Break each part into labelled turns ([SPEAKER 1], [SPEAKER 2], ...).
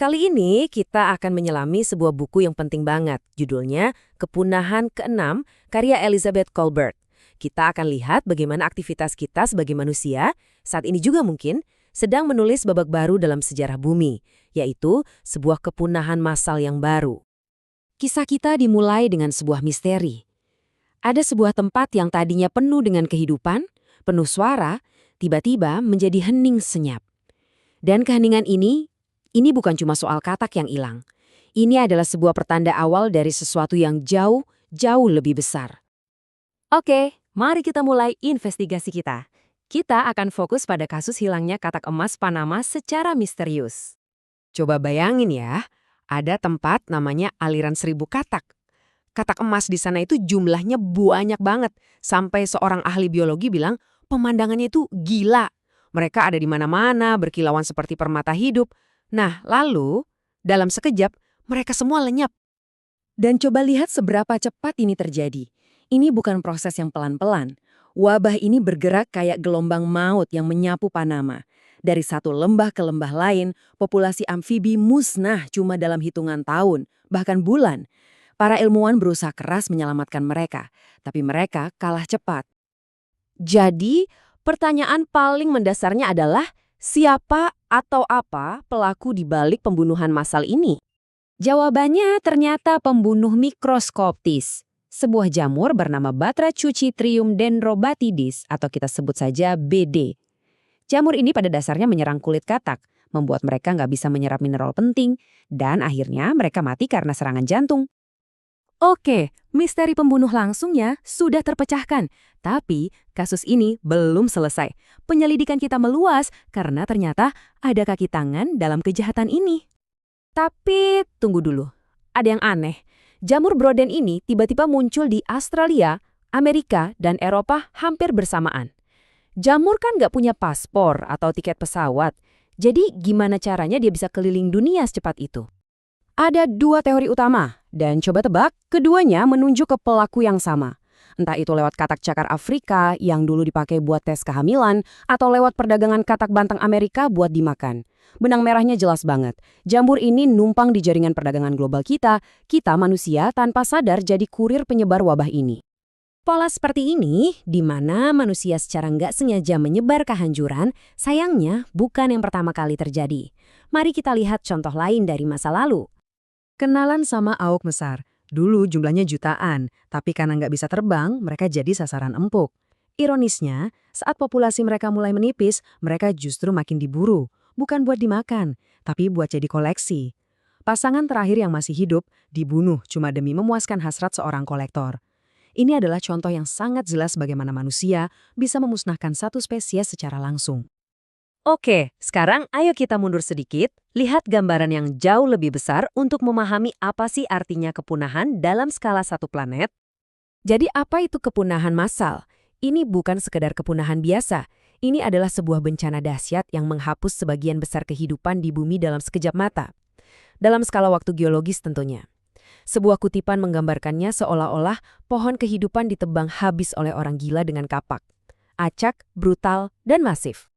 [SPEAKER 1] Kali ini kita akan menyelami sebuah buku yang penting banget. Judulnya Kepunahan Keenam, karya Elizabeth Kolbert. Kita akan lihat bagaimana aktivitas kita sebagai manusia, saat ini juga mungkin, sedang menulis babak baru dalam sejarah bumi, yaitu sebuah kepunahan massal yang baru. Kisah kita dimulai dengan sebuah misteri. Ada sebuah tempat yang tadinya penuh dengan kehidupan, penuh suara, tiba-tiba menjadi hening senyap. Dan keheningan ini bukan cuma soal katak yang hilang. Ini adalah sebuah pertanda awal dari sesuatu yang jauh, jauh lebih besar. Oke, mari kita mulai investigasi kita. Kita akan fokus pada kasus hilangnya katak emas Panama secara misterius. Coba bayangin ya, ada tempat namanya aliran 1000 katak. Katak emas di sana itu jumlahnya banyak banget, sampai seorang ahli biologi bilang pemandangannya itu gila. Mereka ada di mana-mana, berkilauan seperti permata hidup. Nah, lalu, dalam sekejap, mereka semua lenyap. Dan coba lihat seberapa cepat ini terjadi. Ini bukan proses yang pelan-pelan. Wabah ini bergerak kayak gelombang maut yang menyapu Panama. Dari satu lembah ke lembah lain, populasi amfibi musnah cuma dalam hitungan tahun, bahkan bulan. Para ilmuwan berusaha keras menyelamatkan mereka, tapi mereka kalah cepat. Jadi, pertanyaan paling mendasarnya adalah, siapa atau apa pelaku di balik pembunuhan massal ini? Jawabannya ternyata pembunuh mikroskopis. Sebuah jamur bernama Batrachuchitrium dendrobatidis atau kita sebut saja BD. Jamur ini pada dasarnya menyerang kulit katak, membuat mereka nggak bisa menyerap mineral penting, dan akhirnya mereka mati karena serangan jantung. Oke, misteri pembunuh langsungnya sudah terpecahkan. Tapi kasus ini belum selesai. Penyelidikan kita meluas karena ternyata ada kaki tangan dalam kejahatan ini. Tapi tunggu dulu, ada yang aneh. Jamur broden ini tiba-tiba muncul di Australia, Amerika, dan Eropa hampir bersamaan. Jamur kan nggak punya paspor atau tiket pesawat. Jadi gimana caranya dia bisa keliling dunia secepat itu? Ada dua teori utama, dan coba tebak, keduanya menunjuk ke pelaku yang sama. Entah itu lewat katak cakar Afrika yang dulu dipakai buat tes kehamilan, atau lewat perdagangan katak banteng Amerika buat dimakan. Benang merahnya jelas banget. Jamur ini numpang di jaringan perdagangan global kita manusia tanpa sadar jadi kurir penyebar wabah ini. Pola seperti ini, di mana manusia secara nggak sengaja menyebar kehancuran, sayangnya bukan yang pertama kali terjadi. Mari kita lihat contoh lain dari masa lalu. Kenalan sama auk besar. Dulu jumlahnya jutaan, tapi karena nggak bisa terbang, mereka jadi sasaran empuk. Ironisnya, saat populasi mereka mulai menipis, mereka justru makin diburu. Bukan buat dimakan, tapi buat jadi koleksi. Pasangan terakhir yang masih hidup dibunuh cuma demi memuaskan hasrat seorang kolektor. Ini adalah contoh yang sangat jelas bagaimana manusia bisa memusnahkan satu spesies secara langsung. Oke, sekarang ayo kita mundur sedikit, lihat gambaran yang jauh lebih besar untuk memahami apa sih artinya kepunahan dalam skala satu planet. Jadi apa itu kepunahan massal? Ini bukan sekedar kepunahan biasa, ini adalah sebuah bencana dahsyat yang menghapus sebagian besar kehidupan di bumi dalam sekejap mata. Dalam skala waktu geologis tentunya. Sebuah kutipan menggambarkannya seolah-olah pohon kehidupan ditebang habis oleh orang gila dengan kapak. Acak, brutal, dan masif.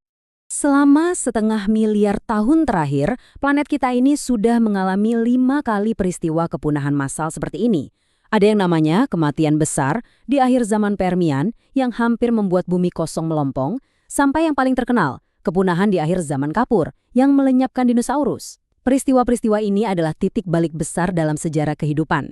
[SPEAKER 1] Selama 1,5 miliar tahun terakhir, planet kita ini sudah mengalami 5 kali peristiwa kepunahan massal seperti ini. Ada yang namanya kematian besar di akhir zaman Permian yang hampir membuat bumi kosong melompong, sampai yang paling terkenal, kepunahan di akhir zaman Kapur yang melenyapkan dinosaurus. Peristiwa-peristiwa ini adalah titik balik besar dalam sejarah kehidupan.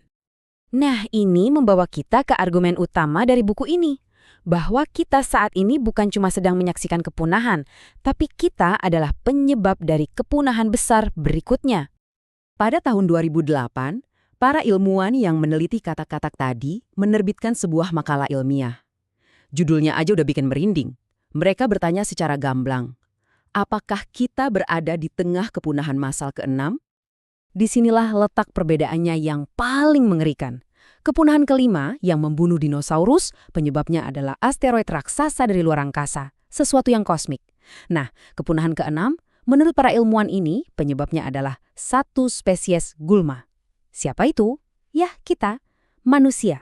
[SPEAKER 1] Nah, ini membawa kita ke argumen utama dari buku ini. Bahwa kita saat ini bukan cuma sedang menyaksikan kepunahan, tapi kita adalah penyebab dari kepunahan besar berikutnya. Pada tahun 2008, para ilmuwan yang meneliti katak-katak tadi menerbitkan sebuah makalah ilmiah. Judulnya aja udah bikin merinding. Mereka bertanya secara gamblang, apakah kita berada di tengah kepunahan massal ke-6? Disinilah letak perbedaannya yang paling mengerikan. Kepunahan kelima yang membunuh dinosaurus, penyebabnya adalah asteroid raksasa dari luar angkasa, sesuatu yang kosmik. Nah, kepunahan ke-6, menurut para ilmuwan ini, penyebabnya adalah satu spesies gulma. Siapa itu? Ya, kita, manusia.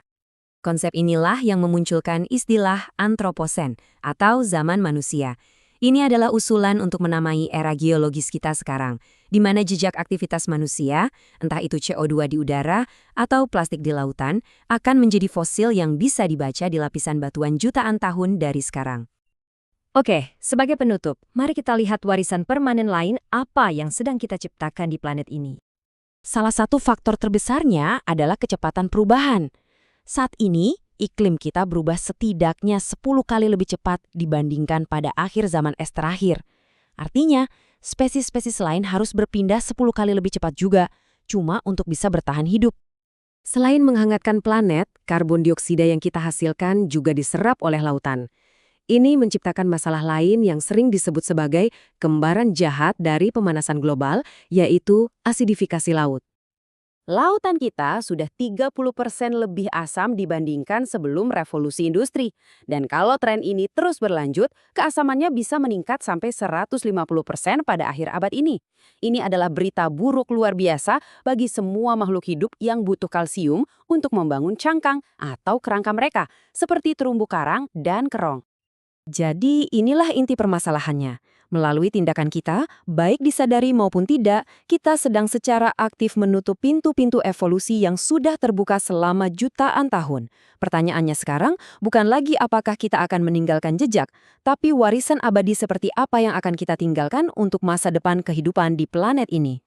[SPEAKER 1] Konsep inilah yang memunculkan istilah antroposen atau zaman manusia. Ini adalah usulan untuk menamai era geologis kita sekarang, di mana jejak aktivitas manusia, entah itu CO2 di udara atau plastik di lautan, akan menjadi fosil yang bisa dibaca di lapisan batuan jutaan tahun dari sekarang.
[SPEAKER 2] Oke, sebagai penutup, mari kita lihat warisan permanen lain apa yang sedang kita ciptakan di planet ini.
[SPEAKER 1] Salah satu faktor terbesarnya adalah kecepatan perubahan. Saat ini, iklim kita berubah setidaknya 10 kali lebih cepat dibandingkan pada akhir zaman es terakhir. Artinya, spesies-spesies lain harus berpindah 10 kali lebih cepat juga, cuma untuk bisa bertahan hidup. Selain menghangatkan planet, karbon dioksida yang kita hasilkan juga diserap oleh lautan. Ini menciptakan masalah lain yang sering disebut sebagai kembaran jahat dari pemanasan global, yaitu asidifikasi laut. Lautan kita sudah 30% lebih asam dibandingkan sebelum revolusi industri. Dan kalau tren ini terus berlanjut, keasamannya bisa meningkat sampai 150% pada akhir abad ini. Ini adalah berita buruk luar biasa bagi semua makhluk hidup yang butuh kalsium untuk membangun cangkang atau kerangka mereka, seperti terumbu karang dan kerong. Jadi inilah inti permasalahannya. Melalui tindakan kita, baik disadari maupun tidak, kita sedang secara aktif menutup pintu-pintu evolusi yang sudah terbuka selama jutaan tahun. Pertanyaannya sekarang bukan lagi apakah kita akan meninggalkan jejak, tapi warisan abadi seperti apa yang akan kita tinggalkan untuk masa depan kehidupan di planet ini.